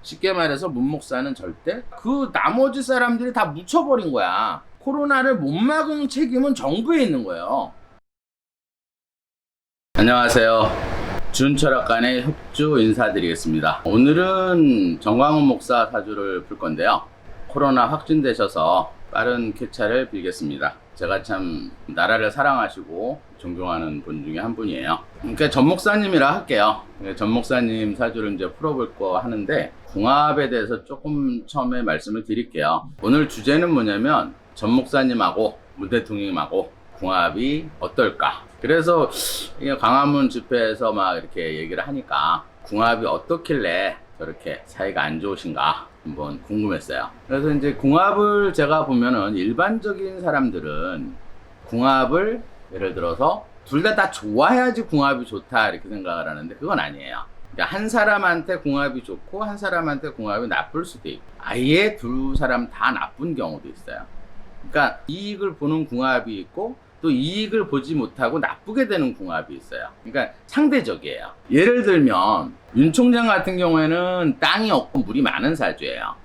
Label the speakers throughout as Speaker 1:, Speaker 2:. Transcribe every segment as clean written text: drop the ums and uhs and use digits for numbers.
Speaker 1: 쉽게 말해서 문목사는 절대 그 나머지 사람들이 다 묻혀버린 거야. 코로나를 못 막은 책임은 정부에 있는 거예요. 안녕하세요. 준철학관의 협주 인사드리겠습니다. 오늘은 정광훈 목사 사주를 풀 건데요. 코로나 확진되셔서 빠른 쾌차를 빌겠습니다. 제가 참 나라를 사랑하시고 존경하는 분 중에 한 분이에요. 그러니까 전 목사님이라 할게요. 전 목사님 사주를 이제 풀어볼 거 하는데 궁합에 대해서 조금 처음에 말씀을 드릴게요. 오늘 주제는 뭐냐면 전 목사님하고 문 대통령님하고 궁합이 어떨까? 그래서 광화문 집회에서 막 이렇게 얘기를 하니까 궁합이 어떻길래 저렇게 사이가 안 좋으신가 한번 궁금했어요. 그래서 이제 궁합을 제가 보면은 일반적인 사람들은 궁합을 예를 들어서 둘 다 좋아야지 궁합이 좋다 이렇게 생각을 하는데 그건 아니에요. 그러니까 한 사람한테 궁합이 좋고 한 사람한테 궁합이 나쁠 수도 있고 아예 두 사람 다 나쁜 경우도 있어요. 그러니까 이익을 보는 궁합이 있고 또 이익을 보지 못하고 나쁘게 되는 궁합이 있어요. 그러니까 상대적이에요. 예를 들면 윤 총장 같은 경우에는 땅이 없고 물이 많은 사주예요.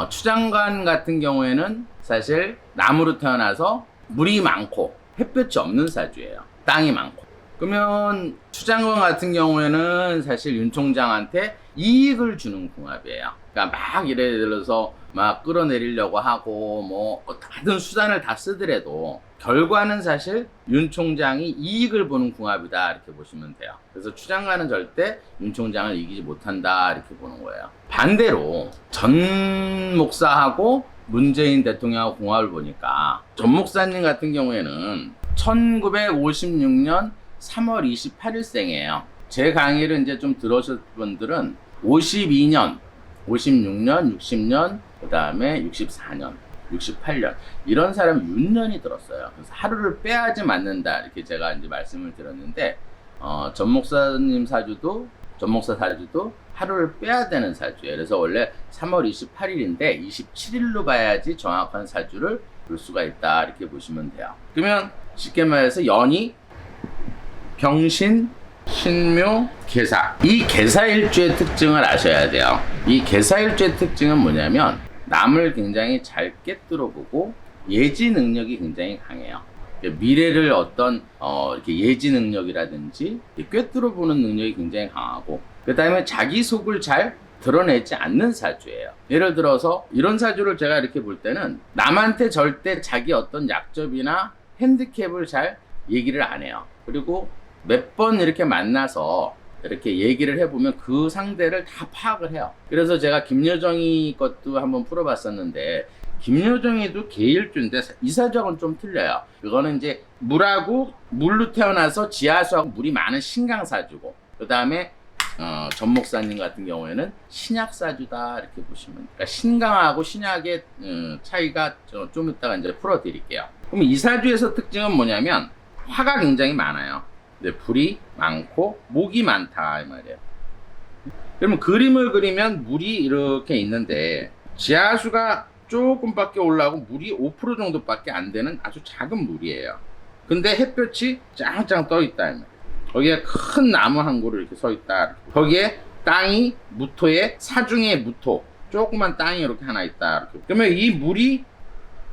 Speaker 1: 추 장관 같은 경우에는 사실 나무로 태어나서 물이 많고 햇볕이 없는 사주예요. 땅이 많고. 그러면 추 장관 같은 경우에는 사실 윤 총장한테 이익을 주는 궁합이에요. 그러니까 막 예를 들어서 막 끌어내리려고 하고 뭐 다른 수단을 다 쓰더라도 결과는 사실 윤 총장이 이익을 보는 궁합이다 이렇게 보시면 돼요. 그래서 추 장관은 절대 윤 총장을 이기지 못한다 이렇게 보는 거예요. 반대로 전 목사하고 문재인 대통령하고 궁합을 보니까 전 목사님 같은 경우에는 1956년 3월 28일생이에요. 제 강의를 이제 좀 들으실 분들은 52년, 56년, 60년, 그 다음에 64년, 68년 이런 사람이 윤년이 들었어요. 그래서 하루를 빼야지 맞는다 이렇게 제가 이제 말씀을 드렸는데 전 목사님 사주도 전 목사 사주도 하루를 빼야 되는 사주예요. 그래서 원래 3월 28일인데 27일로 봐야지 정확한 사주를 볼 수가 있다 이렇게 보시면 돼요. 그러면 쉽게 말해서 연이 병신, 신묘, 계사 이 계사일주의 특징을 아셔야 돼요. 이 계사일주의 특징은 뭐냐면 남을 굉장히 잘 꿰뚫어보고 예지 능력이 굉장히 강해요. 미래를 어떤 이렇게 예지 능력이라든지 꿰뚫어보는 능력이 굉장히 강하고 그 다음에 자기 속을 잘 드러내지 않는 사주예요. 예를 들어서 이런 사주를 제가 이렇게 볼 때는 남한테 절대 자기 어떤 약점이나 핸디캡을 잘 얘기를 안 해요. 그리고 몇 번 이렇게 만나서 이렇게 얘기를 해보면 그 상대를 다 파악을 해요. 그래서 제가 김여정이 것도 한번 풀어봤었는데 김여정이도 개일주인데 이 사주하고는 좀 틀려요. 그거는 이제 물하고 물로 태어나서 지하수하고 물이 많은 신강사주고 그 다음에 전 목사님 같은 경우에는 신약사주다 이렇게 보시면 그러니까 신강하고 신약의 차이가 좀 이따가 이제 풀어드릴게요. 그럼 이 사주에서 특징은 뭐냐면 화가 굉장히 많아요. 근데 불이 많고 목이 많다 이 말이에요. 그러면 그림을 그리면 물이 이렇게 있는데 지하수가 조금밖에 올라오고 물이 5% 정도밖에 안 되는 아주 작은 물이에요. 근데 햇볕이 짱짱 떠 있다 이 말이에요. 거기에 큰 나무 한 그루 이렇게 서 있다. 거기에 땅이 무토에 사중의 무토 조그만 땅이 이렇게 하나 있다. 이렇게. 그러면 이 물이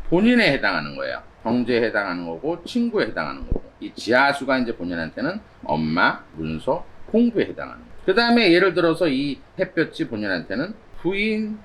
Speaker 1: 본인에 해당하는 거예요. 경제에 해당하는 거고 친구에 해당하는 거고 이 지하수가 이제 본인한테는 엄마, 문서, 공부에 해당하는 거예요. 그 다음에 예를 들어서 이 햇볕이 본인한테는 부인,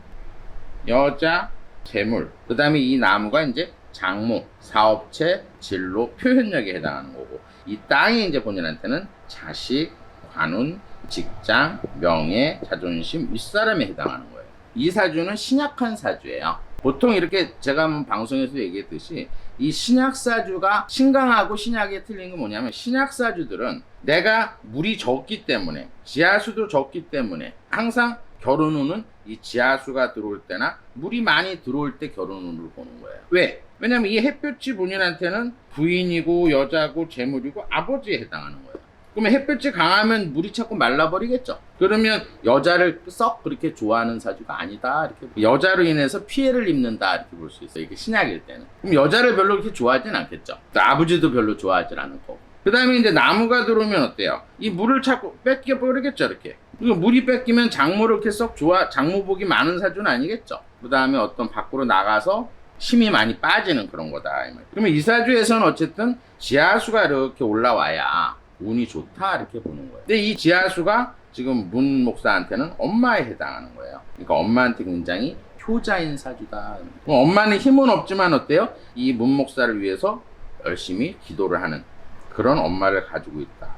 Speaker 1: 여자, 재물 그 다음에 이 나무가 이제 장모, 사업체, 진로, 표현력에 해당하는 거고 이 땅이 이제 본인한테는 자식, 관운, 직장, 명예, 자존심, 윗사람에 해당하는 거예요. 이 사주는 신약한 사주예요. 보통 이렇게 제가 한번 방송에서 얘기했듯이 이 신약사주가 신강하고 신약에 틀린 건 뭐냐면 신약사주들은 내가 물이 적기 때문에 지하수도 적기 때문에 항상 결혼운은 이 지하수가 들어올 때나 물이 많이 들어올 때 결혼운으로 보는 거예요. 왜? 왜냐면 이 햇볕이 본인한테는 부인이고 여자고 재물이고 아버지에 해당하는 거예요. 그러면 햇볕이 강하면 물이 자꾸 말라버리겠죠. 그러면 여자를 썩 그렇게 좋아하는 사주가 아니다 이렇게 여자로 인해서 피해를 입는다 이렇게 볼 수 있어요. 이게 신약일 때는. 그럼 여자를 별로 그렇게 좋아하진 않겠죠. 아버지도 별로 좋아하진 않을 거고. 그 다음에 이제 나무가 들어오면 어때요? 이 물을 자꾸 뺏겨버리겠죠, 이렇게. 그리고 물이 뺏기면 작물을 이렇게 썩 작무복이 많은 사주는 아니겠죠. 그 다음에 어떤 밖으로 나가서 힘이 많이 빠지는 그런 거다. 그러면 이 사주에서는 어쨌든 지하수가 이렇게 올라와야 운이 좋다, 이렇게 보는 거예요. 근데 이 지하수가 지금 문 목사한테는 엄마에 해당하는 거예요. 그러니까 엄마한테 굉장히 효자인 사주다. 엄마는 힘은 없지만 어때요? 이 문 목사를 위해서 열심히 기도를 하는 그런 엄마를 가지고 있다.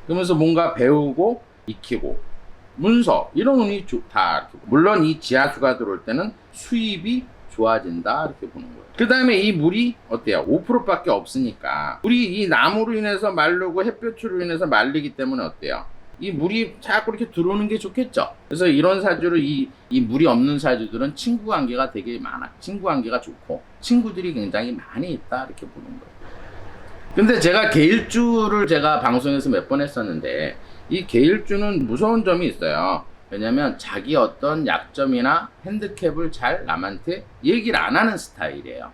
Speaker 1: 그러면서 뭔가 배우고 익히고 문서 이런 운이 좋다. 물론 이 지하수가 들어올 때는 수입이 좋아진다, 이렇게 보는 거예요. 그 다음에 이 물이 어때요? 5%밖에 없으니까 물이 이 나무로 인해서 마르고 햇볕으로 인해서 말리기 때문에 어때요? 이 물이 자꾸 이렇게 들어오는 게 좋겠죠. 그래서 이런 사주를 이 물이 없는 사주들은 친구 관계가 되게 많아. 친구 관계가 좋고 친구들이 굉장히 많이 있다, 이렇게 보는 거예요. 근데 제가 계일주를 제가 방송에서 몇 번 했었는데 이 계일주는 무서운 점이 있어요. 왜냐면 자기 어떤 약점이나 핸디캡을 잘 남한테 얘기를 안 하는 스타일이에요.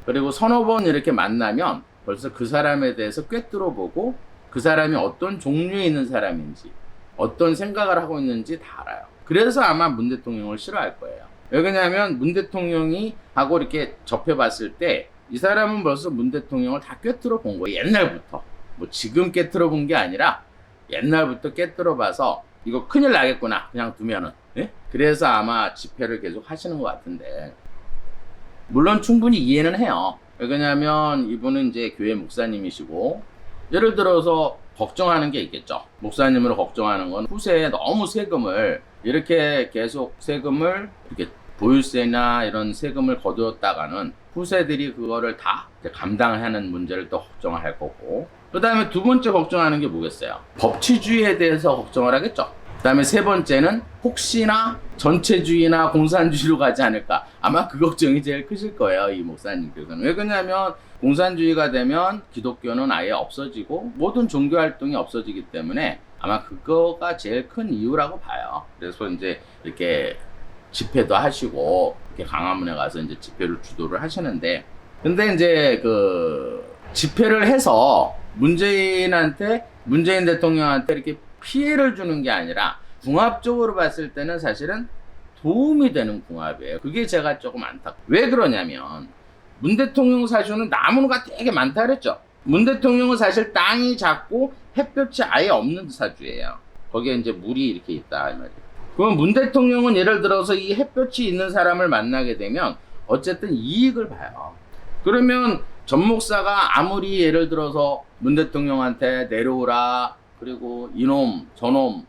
Speaker 1: 그리고 서너 번 이렇게 만나면 벌써 그 사람에 대해서 꿰뚫어보고 그 사람이 어떤 종류에 있는 사람인지 어떤 생각을 하고 있는지 다 알아요. 그래서 아마 문 대통령을 싫어할 거예요. 왜 그러냐면 문 대통령이 하고 이렇게 접해봤을 때 이 사람은 벌써 문 대통령을 다 꿰뚫어 본 거예요. 옛날부터. 뭐 지금 꿰뚫어 본 게 아니라 옛날부터 꿰뚫어 봐서 이거 큰일 나겠구나, 그냥 두면은. 예? 그래서 아마 집회를 계속 하시는 것 같은데, 물론 충분히 이해는 해요. 왜냐면 이분은 이제 교회 목사님이시고, 예를 들어서 걱정하는 게 있겠죠. 목사님으로 걱정하는 건 후세에 너무 세금을 이렇게 계속 세금을 이렇게 보유세나 이런 세금을 거두었다가는 후세들이 그거를 다 감당하는 문제를 또 걱정할 거고, 그 다음에 두 번째 걱정하는 게 뭐겠어요? 법치주의에 대해서 걱정을 하겠죠. 그 다음에 세 번째는 혹시나 전체주의나 공산주의로 가지 않을까. 아마 그 걱정이 제일 크실 거예요, 이 목사님께서는. 왜 그러냐면 공산주의가 되면 기독교는 아예 없어지고 모든 종교활동이 없어지기 때문에 아마 그거가 제일 큰 이유라고 봐요. 그래서 이제 이렇게 집회도 하시고 이렇게 광화문에 가서 이제 집회를 주도를 하시는데, 근데 이제 그 집회를 해서 문재인 대통령한테 이렇게 피해를 주는 게 아니라 궁합적으로 봤을 때는 사실은 도움이 되는 궁합이에요. 그게 제가 조금 안타까워요. 왜 그러냐면 문 대통령 사주는 나무가 되게 많다 그랬죠. 문 대통령은 사실 땅이 작고 햇볕이 아예 없는 사주예요. 거기에 이제 물이 이렇게 있다 이 말이에요. 그럼 문 대통령은 예를 들어서 이 햇볕이 있는 사람을 만나게 되면 어쨌든 이익을 봐요. 그러면 전 목사가 아무리 예를 들어서 문 대통령한테 내려오라, 그리고 이놈 저놈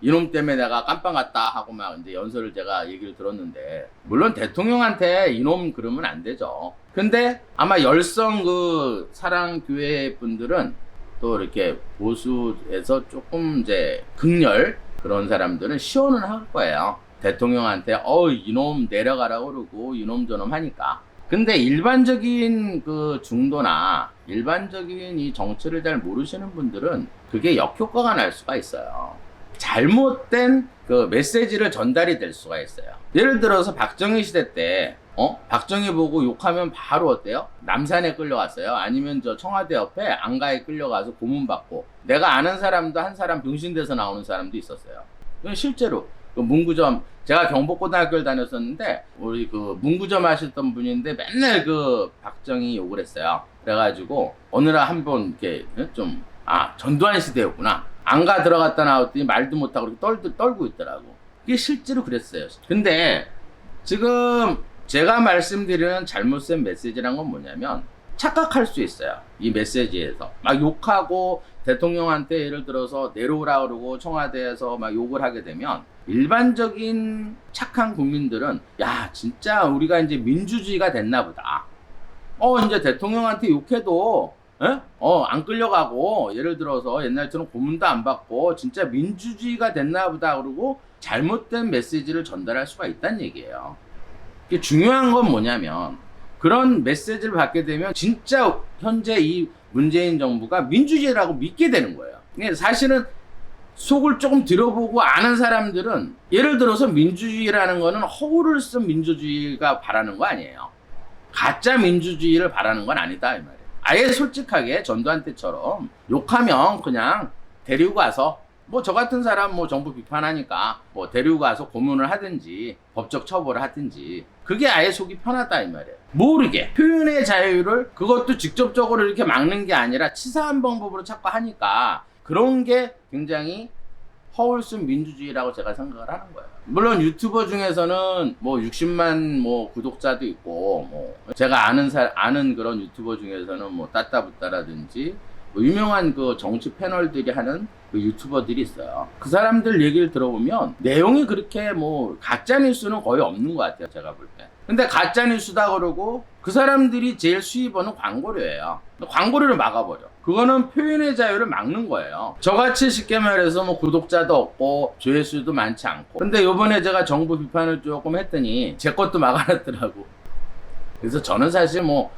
Speaker 1: 이놈 때문에 내가 깜빵 갔다 하고 막 이제 연설을 제가 얘기를 들었는데, 물론 대통령한테 이놈 그러면 안 되죠. 근데 아마 열성 그 사랑교회 분들은 또 이렇게 보수에서 조금 이제 극렬 그런 사람들은 시원은 할 거예요. 대통령한테 이놈 내려가라고 그러고 이놈 저놈 하니까. 근데 일반적인 그 중도나 일반적인 이 정치를 잘 모르시는 분들은 그게 역효과가 날 수가 있어요. 잘못된 그 메시지를 전달이 될 수가 있어요. 예를 들어서 박정희 시대 때 박정희 보고 욕하면 바로 어때요? 남산에 끌려갔어요. 아니면 저 청와대 옆에 안가에 끌려가서 고문받고, 내가 아는 사람도 한 사람 병신돼서 나오는 사람도 있었어요. 실제로 그 문구점, 제가 경복고등학교를 다녔었는데 우리 그 문구점 하셨던 분인데 맨날 그 박정희 욕을 했어요. 그래가지고 어느 날 한번 이렇게 좀 전두환 시대였구나, 안가 들어갔다 나왔더니 말도 못하고 이렇게 떨고 있더라고. 이게 실제로 그랬어요. 근데 지금 제가 말씀드리는 잘못된 메시지란 건 뭐냐면, 착각할 수 있어요. 이 메시지에서 막 욕하고 대통령한테 예를 들어서 내려오라 그러고 청와대에서 막 욕을 하게 되면 일반적인 착한 국민들은 야 진짜 우리가 이제 민주주의가 됐나 보다. 이제 대통령한테 욕해도 안 끌려가고 예를 들어서 옛날처럼 고문도 안 받고 진짜 민주주의가 됐나 보다 그러고 잘못된 메시지를 전달할 수가 있다는 얘기예요. 중요한 건 뭐냐면, 그런 메시지를 받게 되면 진짜 현재 이 문재인 정부가 민주주의라고 믿게 되는 거예요. 사실은 속을 조금 들여보고 아는 사람들은 예를 들어서 민주주의라는 거는 허울을 쓴 민주주의가 바라는 거 아니에요. 가짜 민주주의를 바라는 건 아니다 이 말이에요. 아예 솔직하게 전두환 때처럼 욕하면 그냥 데리고 가서 뭐 저 같은 사람 뭐 정부 비판하니까 뭐 데리고 가서 고문을 하든지 법적 처벌을 하든지 그게 아예 속이 편하다 이 말이에요. 모르게 표현의 자유를 그것도 직접적으로 이렇게 막는 게 아니라 치사한 방법으로 자꾸 하니까 그런 게 굉장히 허울순 민주주의라고 제가 생각을 하는 거예요. 물론 유튜버 중에서는 뭐 60만 뭐 구독자도 있고 뭐 제가 아는 그런 유튜버 중에서는 뭐 따따붙다라든지 뭐 유명한 그 정치 패널들이 하는 그 유튜버들이 있어요. 그 사람들 얘기를 들어보면 내용이 그렇게 뭐 가짜뉴스는 거의 없는 것 같아요, 제가 볼 때. 근데 가짜뉴스다 그러고 그 사람들이 제일 수입원은 광고료예요. 광고료를 막아버려. 그거는 표현의 자유를 막는 거예요. 저같이 쉽게 말해서 뭐 구독자도 없고 조회수도 많지 않고. 근데 요번에 제가 정부 비판을 조금 했더니 제 것도 막아놨더라고. 그래서 저는 사실 뭐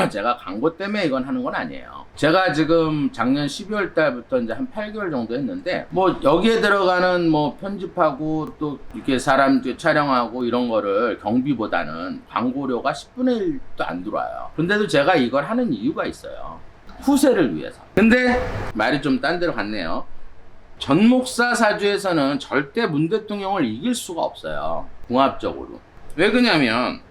Speaker 1: 제가 광고 때문에 이건 하는 건 아니에요. 제가 지금 작년 12월 달부터 이제 한 8개월 정도 했는데 뭐 여기에 들어가는 뭐 편집하고 또 이렇게 사람 촬영하고 이런 거를 경비보다는 광고료가 10분의 1도 안 들어와요. 근데도 제가 이걸 하는 이유가 있어요. 후세를 위해서. 근데 말이 좀 딴 데로 갔네요. 전 목사 사주에서는 절대 문 대통령을 이길 수가 없어요. 궁합적으로. 왜 그러냐면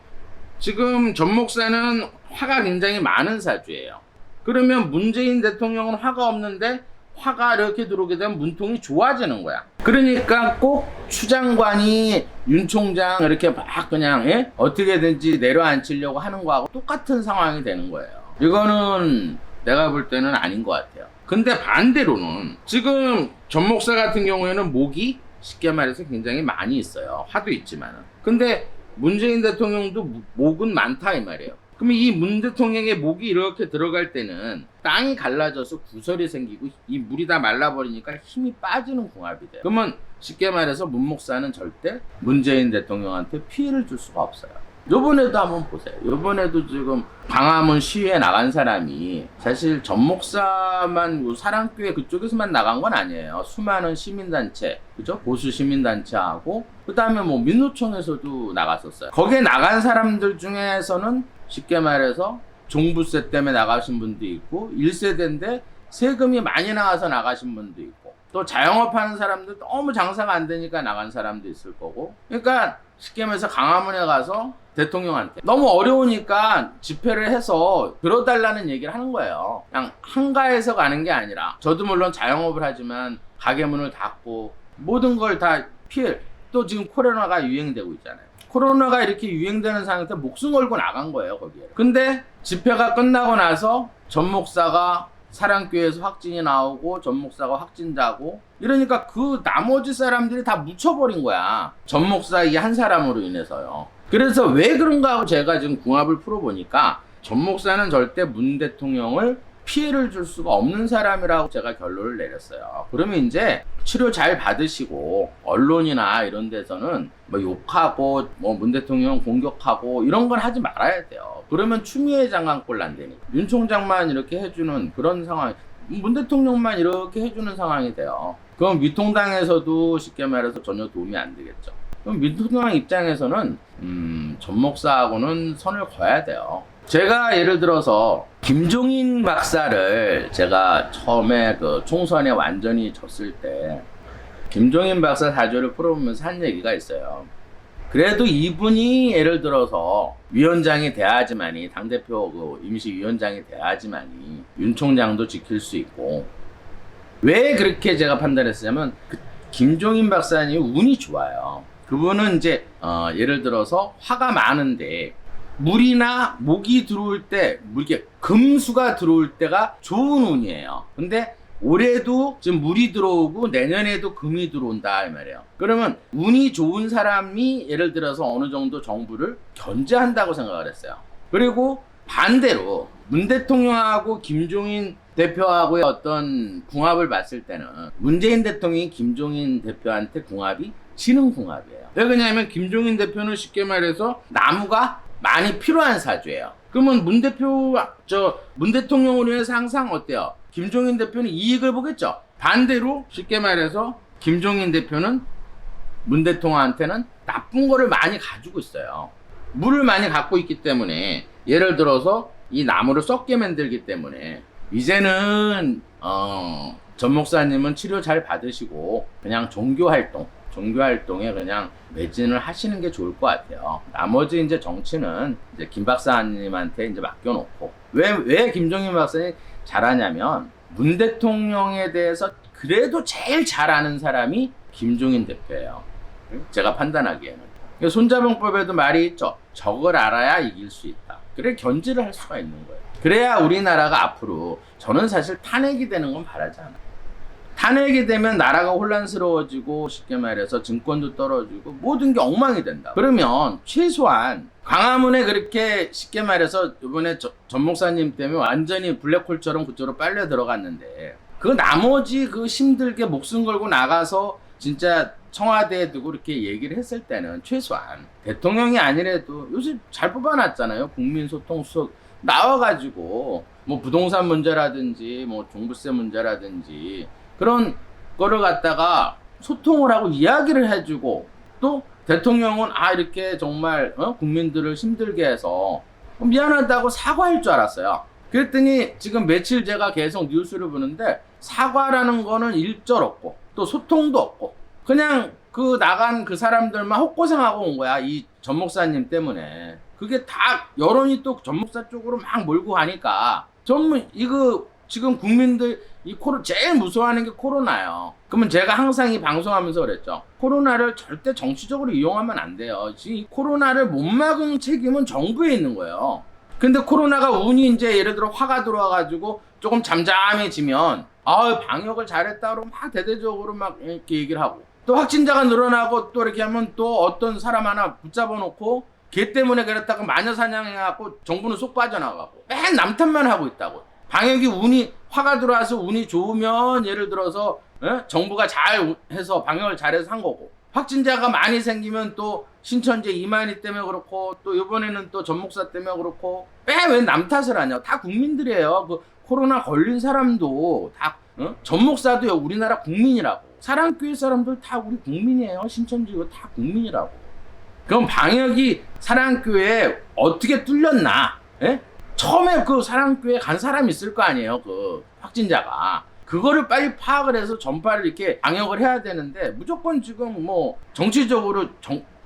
Speaker 1: 지금 전 목사는 화가 굉장히 많은 사주예요. 그러면 문재인 대통령은 화가 없는데 화가 이렇게 들어오게 되면 문통이 좋아지는 거야. 그러니까 꼭 추 장관이 윤 총장 이렇게 막 그냥 어떻게든지 내려앉히려고 하는 거하고 똑같은 상황이 되는 거예요. 이거는 내가 볼 때는 아닌 것 같아요. 근데 반대로는 지금 전 목사 같은 경우에는 목이 쉽게 말해서 굉장히 많이 있어요. 화도 있지만은. 근데 문재인 대통령도 목은 많다 이 말이에요. 그러면 이 문 대통령의 목이 이렇게 들어갈 때는 땅이 갈라져서 구설이 생기고 이 물이 다 말라버리니까 힘이 빠지는 궁합이 돼요. 그러면 쉽게 말해서 문 목사는 절대 문재인 대통령한테 피해를 줄 수가 없어요. 요번에도 한번 보세요. 요번에도 지금 광화문 시위에 나간 사람이 사실 전 목사만 사랑교회 그쪽에서만 나간 건 아니에요. 수많은 시민단체, 그죠? 보수 시민단체하고 그 다음에 뭐 민노총에서도 나갔었어요. 거기에 나간 사람들 중에서는 쉽게 말해서 종부세 때문에 나가신 분도 있고 1세대인데 세금이 많이 나와서 나가신 분도 있고 또 자영업하는 사람들 너무 장사가 안 되니까 나간 사람도 있을 거고. 그러니까 쉽게 말해서 강화문에 가서 대통령한테 너무 어려우니까 집회를 해서 들어달라는 얘기를 하는 거예요. 그냥 한가해서 가는 게 아니라 저도 물론 자영업을 하지만 가게 문을 닫고 모든 걸 다 피해. 또 지금 코로나가 유행되고 있잖아요. 코로나가 이렇게 유행되는 상황에서 목숨 걸고 나간 거예요, 거기에. 근데 집회가 끝나고 나서 전 목사가 사랑교회에서 확진이 나오고 전 목사가 확진자고 이러니까 그 나머지 사람들이 다 묻혀버린 거야. 전 목사 이 한 사람으로 인해서요. 그래서 왜 그런가 하고 제가 지금 궁합을 풀어보니까 전 목사는 절대 문 대통령을 피해를 줄 수가 없는 사람이라고 제가 결론을 내렸어요. 그러면 이제 치료 잘 받으시고 언론이나 이런 데서는 뭐 욕하고 뭐 문 대통령 공격하고 이런 건 하지 말아야 돼요. 그러면 추미애 장관꼴 난다니까. 윤 총장만 이렇게 해주는 그런 상황, 문 대통령만 이렇게 해주는 상황이 돼요. 그럼 미통당에서도 쉽게 말해서 전혀 도움이 안 되겠죠. 그럼 미통당 입장에서는 전 목사하고는 선을 그어야 돼요. 제가 예를 들어서 김종인 박사를 제가 처음에 그 총선에 완전히 졌을 때 김종인 박사 사주를 풀어보면서 한 얘기가 있어요. 그래도 이분이 예를 들어서 위원장이 돼야지만이 당대표 그 임시위원장이 돼야지만이 윤 총장도 지킬 수 있고. 왜 그렇게 제가 판단했냐면 그 김종인 박사님 운이 좋아요. 그분은 이제 예를 들어서 화가 많은데 물이나 목이 들어올 때, 이렇게 금수가 들어올 때가 좋은 운이에요. 근데 올해도 지금 물이 들어오고 내년에도 금이 들어온다 이 말이에요. 그러면 운이 좋은 사람이 예를 들어서 어느 정도 정부를 견제한다고 생각을 했어요. 그리고 반대로 문 대통령하고 김종인 대표하고의 어떤 궁합을 봤을 때는 문재인 대통령이 김종인 대표한테 궁합이 지는 궁합이에요. 왜 그러냐면 김종인 대표는 쉽게 말해서 나무가 많이 필요한 사주예요. 그러면 문 대통령으로 해서 항상 어때요? 김종인 대표는 이익을 보겠죠. 반대로 쉽게 말해서 김종인 대표는 문 대통령한테는 나쁜 거를 많이 가지고 있어요. 물을 많이 갖고 있기 때문에 예를 들어서 이 나무를 썩게 만들기 때문에 이제는 전 목사님은 치료 잘 받으시고 그냥 종교활동에 그냥 매진을 하시는 게 좋을 것 같아요. 나머지 이제 정치는 이제 김 박사님한테 이제 맡겨놓고. 왜 김종인 박사님 잘하냐면 문 대통령에 대해서 그래도 제일 잘 아는 사람이 김종인 대표예요. 제가 판단하기에는. 손자병법에도 말이 있죠. 적을 알아야 이길 수 있다. 그래 견제를 할 수가 있는 거예요. 그래야 우리나라가 앞으로, 저는 사실 탄핵이 되는 건 바라지 않아요. 탄핵이 되면 나라가 혼란스러워지고 쉽게 말해서 증권도 떨어지고 모든 게 엉망이 된다. 그러면 최소한 광화문에 그렇게 쉽게 말해서 이번에 전 목사님 때문에 완전히 블랙홀처럼 그쪽으로 빨려 들어갔는데 그 나머지 그 힘들게 목숨 걸고 나가서 진짜 청와대에 두고 이렇게 얘기를 했을 때는 최소한 대통령이 아니래도 요새 잘 뽑아놨잖아요. 국민소통수석 나와가지고 뭐 부동산 문제라든지 뭐 종부세 문제라든지 그런 거를 갖다가 소통을 하고 이야기를 해주고 또 대통령은 이렇게 정말 국민들을 힘들게 해서 미안하다고 사과할 줄 알았어요. 그랬더니 지금 며칠 제가 계속 뉴스를 보는데 사과라는 거는 일절 없고 또 소통도 없고 그냥 그 나간 그 사람들만 헛고생하고 온 거야. 이 전 목사님 때문에. 그게 다 여론이 또 전 목사 쪽으로 막 몰고 가니까 이거 지금 국민들 제일 무서워하는 게 코로나예요. 그러면 제가 항상 이 방송하면서 그랬죠. 코로나를 절대 정치적으로 이용하면 안 돼요. 지금 이 코로나를 못 막은 책임은 정부에 있는 거예요. 근데 코로나가 운이 이제 예를 들어 화가 들어와가지고 조금 잠잠해지면 방역을 잘했다 그러고 막 대대적으로 막 이렇게 얘기를 하고 또 확진자가 늘어나고 또 이렇게 하면 또 어떤 사람 하나 붙잡아 놓고 걔 때문에 그랬다가 마녀 사냥해갖고 정부는 쏙 빠져나가고 맨 남탓만 하고 있다고. 방역이 운이 화가 들어와서 운이 좋으면 예를 들어서 정부가 잘 해서 방역을 잘해서 한 거고 확진자가 많이 생기면 또 신천지 이만희 때문에 그렇고 또 이번에는 또 전 목사 때문에 그렇고 왜 남 탓을 하냐. 다 국민들이에요. 그 코로나 걸린 사람도 다 전 목사도요 우리나라 국민이라고. 사랑교회 사람들 다 우리 국민이에요. 신천지 이거 다 국민이라고. 그럼 방역이 사랑교회에 어떻게 뚫렸나? 처음에 그 사랑교회 간 사람이 있을 거 아니에요. 그 확진자가. 그거를 빨리 파악을 해서 전파를 이렇게 방역을 해야 되는데 무조건 지금 뭐 정치적으로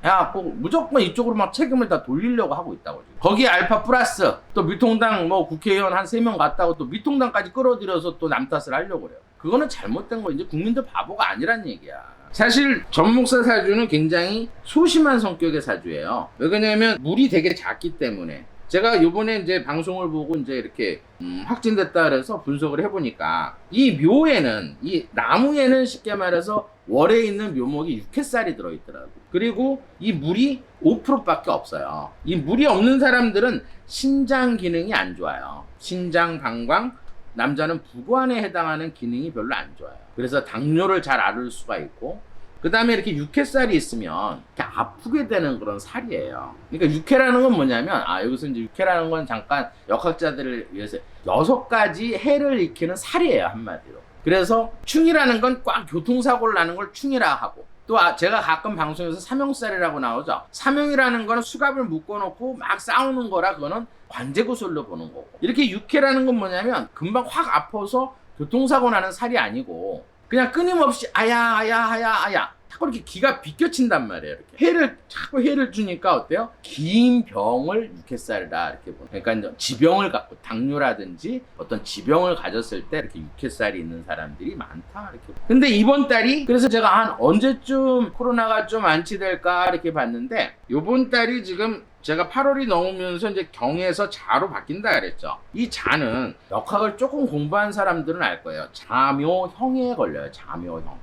Speaker 1: 해갖고 무조건 이쪽으로 막 책임을 다 돌리려고 하고 있다고. 거기에 알파 플러스 또 미통당 뭐 국회의원 한 3명 갔다고 또 미통당까지 끌어들여서 또 남 탓을 하려고 그래요. 그거는 잘못된 거. 이제 국민들 바보가 아니란 얘기야. 사실 전 목사 사주는 굉장히 소심한 성격의 사주예요. 왜 그러냐면 물이 되게 작기 때문에. 제가 요번에 이제 방송을 보고 이제 이렇게 확진됐다 그래서 분석을 해보니까 이 묘에는 이 나무에는 쉽게 말해서 월에 있는 묘목이 육회살이 들어있더라고. 그리고 이 물이 5%밖에 없어요. 이 물이 없는 사람들은 신장 기능이 안 좋아요. 신장, 방광, 남자는 부관에 해당하는 기능이 별로 안 좋아요. 그래서 당뇨를 잘 앓을 수가 있고 그 다음에 이렇게 육회살이 있으면 이렇게 아프게 되는 그런 살이에요. 그러니까 육회라는 건 뭐냐면 여기서 이제 육회라는 건 잠깐 역학자들을 위해서 6가지 해를 일으키는 살이에요. 한마디로. 그래서 충이라는 건 꽉 교통사고를 나는 걸 충이라 하고 또 제가 가끔 방송에서 삼형살이라고 나오죠. 삼형이라는 거는 수갑을 묶어놓고 막 싸우는 거라 그거는 관제구술로 보는 거고 이렇게 육회라는 건 뭐냐면 금방 확 아파서 교통사고 나는 살이 아니고 그냥 끊임없이 아야 자꾸 이렇게 기가 비껴친단 말이에요. 이렇게 자꾸 해를 주니까 어때요? 긴 병을 육회살이다 이렇게 보는. 그러니까 이제 지병을 갖고 당뇨라든지 어떤 지병을 가졌을 때 이렇게 육회살이 있는 사람들이 많다 이렇게. 근데 이번 달이 그래서 제가 한 언제쯤 코로나가 좀 완치될까 이렇게 봤는데 요번 달이 지금 제가 8월이 넘으면서 이제 경에서 자로 바뀐다 그랬죠. 이 자는 역학을 조금 공부한 사람들은 알 거예요. 자묘형에 걸려요. 자묘형.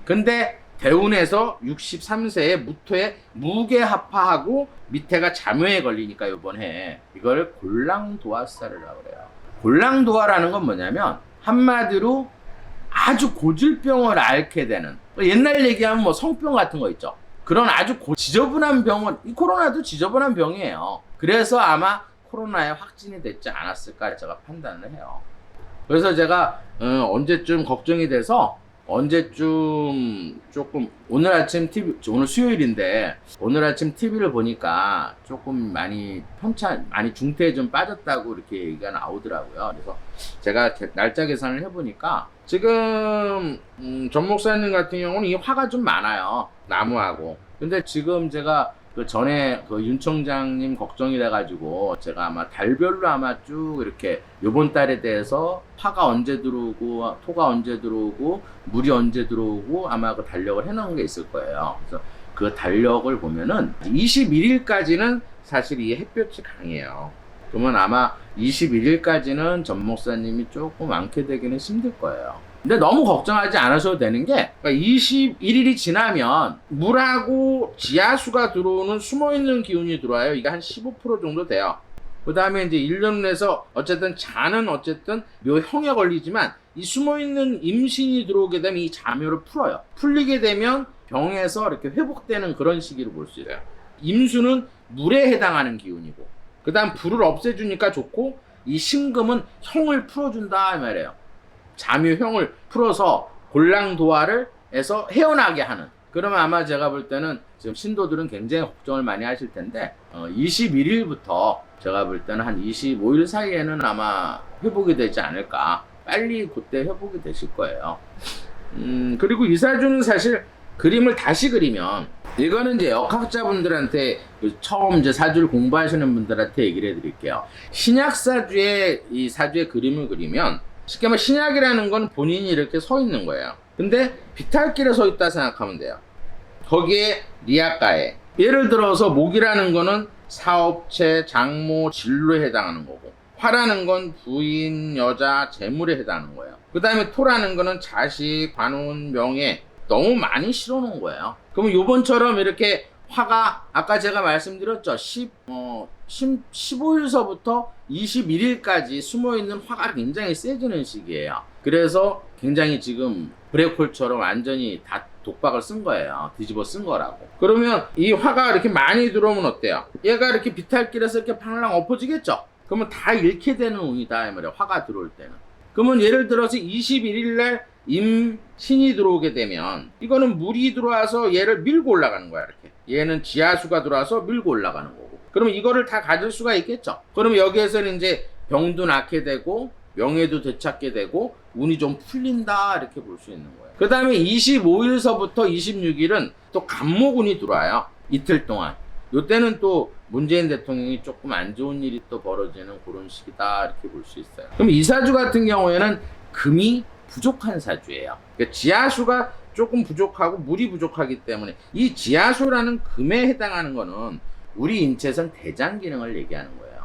Speaker 1: 근데 대운에서 63세에 무토에 무게합파하고 밑에가 자묘에 걸리니까 이번에 이걸 골랑도화살이라고 그래요. 골랑도화라는 건 뭐냐면 한마디로 아주 고질병을 앓게 되는 옛날 얘기하면 뭐 성병 같은 거 있죠. 그런 아주 지저분한 병은 이 코로나도 지저분한 병이에요. 그래서 아마 코로나에 확진이 됐지 않았을까 제가 판단을 해요. 그래서 제가 언제쯤 걱정이 돼서 언제쯤 조금 오늘 아침 TV 오늘 수요일인데 오늘 아침 TV를 보니까 조금 많이 많이 중태에 좀 빠졌다고 이렇게 얘기가 나오더라고요. 그래서 제가 날짜 계산을 해보니까 지금 전 목사님 같은 경우는 이 화가 좀 많아요. 나무하고. 근데 지금 제가 그 전에 그 윤 총장님 걱정이 돼가지고 제가 아마 달별로 아마 쭉 이렇게 요번 달에 대해서 파가 언제 들어오고 토가 언제 들어오고 물이 언제 들어오고 아마 그 달력을 해놓은 게 있을 거예요. 그래서 그 달력을 보면은 21일까지는 사실 이 햇볕이 강해요. 그러면 아마 21일까지는 전 목사님이 조금 완쾌되기는 힘들 거예요. 근데 너무 걱정하지 않으셔도 되는 게 21일이 지나면 물하고 지하수가 들어오는 숨어있는 기운이 들어와요. 이게 한 15% 정도 돼요. 그 다음에 이제 1년 내에서 어쨌든 자는 어쨌든 묘형에 걸리지만 이 숨어있는 임신이 들어오게 되면 이 자묘를 풀어요. 풀리게 되면 병에서 이렇게 회복되는 그런 시기로 볼 수 있어요. 임수는 물에 해당하는 기운이고 그 다음 불을 없애주니까 좋고 이 신금은 형을 풀어준다 이 말이에요. 자묘형을 풀어서 골랑도화를 해서 헤어나게 하는. 그러면 아마 제가 볼 때는 지금 신도들은 굉장히 걱정을 많이 하실 텐데 21일부터 제가 볼 때는 한 25일 사이에는 아마 회복이 되지 않을까. 빨리 그때 회복이 되실 거예요. 그리고 이 사주는 사실 그림을 다시 그리면 이거는 이제 역학자분들한테 처음 이제 사주를 공부하시는 분들한테 얘기를 해드릴게요. 신약 사주에 이 사주의 그림을 그리면 쉽게 말하면 신약이라는 건 본인이 이렇게 서 있는 거예요. 근데 비탈길에 서 있다 생각하면 돼요. 거기에 리아가에 예를 들어서 목이라는 거는 사업체, 장모, 진로에 해당하는 거고 화라는 건 부인, 여자, 재물에 해당하는 거예요. 그 다음에 토라는 거는 자식, 관운, 명예 너무 많이 실어 놓은 거예요. 그러면 요번처럼 이렇게 화가 아까 제가 말씀드렸죠. 15일서부터 21일까지 숨어있는 화가 굉장히 세지는 시기예요. 그래서 굉장히 지금 블랙홀처럼 완전히 다 독박을 쓴 거예요. 뒤집어 쓴 거라고. 그러면 이 화가 이렇게 많이 들어오면 어때요? 얘가 이렇게 비탈길에서 이렇게 팡랑 엎어지겠죠? 그러면 다 잃게 되는 운이다 이 말이에요. 화가 들어올 때는. 그러면 예를 들어서 21일날 임신이 들어오게 되면 이거는 물이 들어와서 얘를 밀고 올라가는 거야. 이렇게 얘는 지하수가 들어와서 밀고 올라가는 거고 그러면 이거를 다 가질 수가 있겠죠. 그러면 여기에서는 이제 병도 낳게 되고 명예도 되찾게 되고 운이 좀 풀린다 이렇게 볼 수 있는 거예요. 그 다음에 25일서부터 26일은 또 간목운이 들어와요. 이틀 동안. 이때는 또 문재인 대통령이 조금 안 좋은 일이 또 벌어지는 그런 시기다 이렇게 볼 수 있어요. 그럼 이 사주 같은 경우에는 금이 부족한 사주예요. 그러니까 지하수가 조금 부족하고 물이 부족하기 때문에 이 지하수라는 금에 해당하는 거는 우리 인체에서는 대장 기능을 얘기하는 거예요.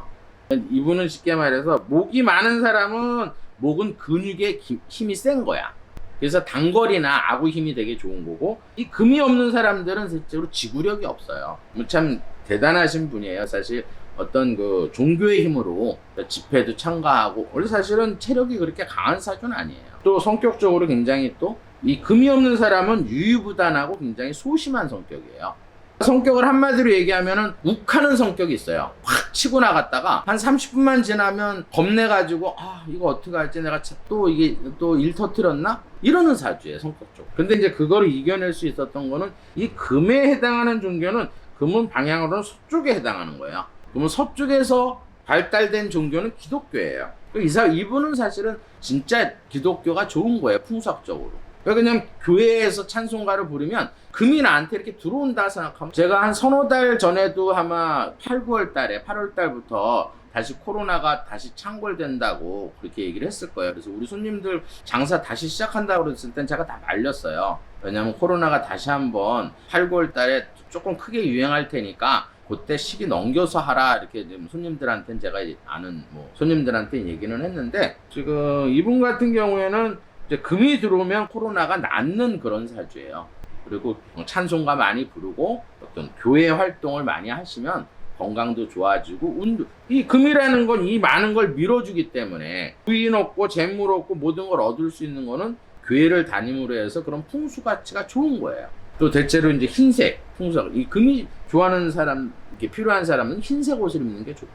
Speaker 1: 이분은 쉽게 말해서 목이 많은 사람은 목은 근육의 힘이 센 거야. 그래서 단거리나 아구 힘이 되게 좋은 거고 이 금이 없는 사람들은 실제로 지구력이 없어요. 참 대단하신 분이에요. 사실 어떤 그 종교의 힘으로 집회도 참가하고 원래 사실은 체력이 그렇게 강한 사주는 아니에요. 또 성격적으로 굉장히 또 이 금이 없는 사람은 유유부단하고 굉장히 소심한 성격이에요. 성격을 한마디로 얘기하면은 욱하는 성격이 있어요. 확 치고 나갔다가 한 30분만 지나면 겁내가지고 이거 어떻게 할지 내가 또 이게 또 일 터뜨렸나? 이러는 사주예요. 성격적으로. 근데 이제 그거를 이겨낼 수 있었던 거는 이 금에 해당하는 종교는 금은 방향으로는 서쪽에 해당하는 거예요. 그러면 서쪽에서 발달된 종교는 기독교예요. 이분은 사실은 진짜 기독교가 좋은 거예요. 풍속적으로. 그냥 교회에서 찬송가를 부르면 금이 나한테 이렇게 들어온다 생각하면 제가 한 서너 달 전에도 아마 8, 9월 달에 8월 달부터 다시 코로나가 다시 창궐된다고 그렇게 얘기를 했을 거예요. 그래서 우리 손님들 장사 다시 시작한다고 그랬을 땐 제가 다 말렸어요. 왜냐면 코로나가 다시 한번 8, 9월 달에 조금 크게 유행할 테니까 그때 시기 넘겨서 하라 이렇게 지금 손님들한테는 제가 아는 손님들한테 얘기는 했는데 지금 이분 같은 경우에는 이제 금이 들어오면 코로나가 낫는 그런 사주예요. 그리고 찬송가 많이 부르고 어떤 교회 활동을 많이 하시면 건강도 좋아지고 이 금이라는 건 이 많은 걸 밀어주기 때문에 부인 얻고 재물 얻고 모든 걸 얻을 수 있는 거는 교회를 다님으로 해서 그런 풍수 가치가 좋은 거예요. 또 대체로 이제 흰색 풍수가 이 금이 좋아하는 사람 이렇게 필요한 사람은 흰색 옷을 입는 게 좋고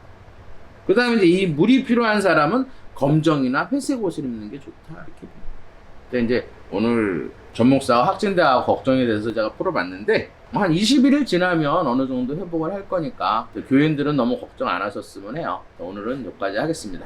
Speaker 1: 그 다음에 이제 이 물이 필요한 사람은 검정이나 회색 옷을 입는 게 좋다 이렇게 봅니다. 근데 이제 오늘 전 목사가 확진돼서 걱정이 돼서 제가 풀어봤는데 한 21일 지나면 어느 정도 회복을 할 거니까 교인들은 너무 걱정 안 하셨으면 해요. 오늘은 여기까지 하겠습니다.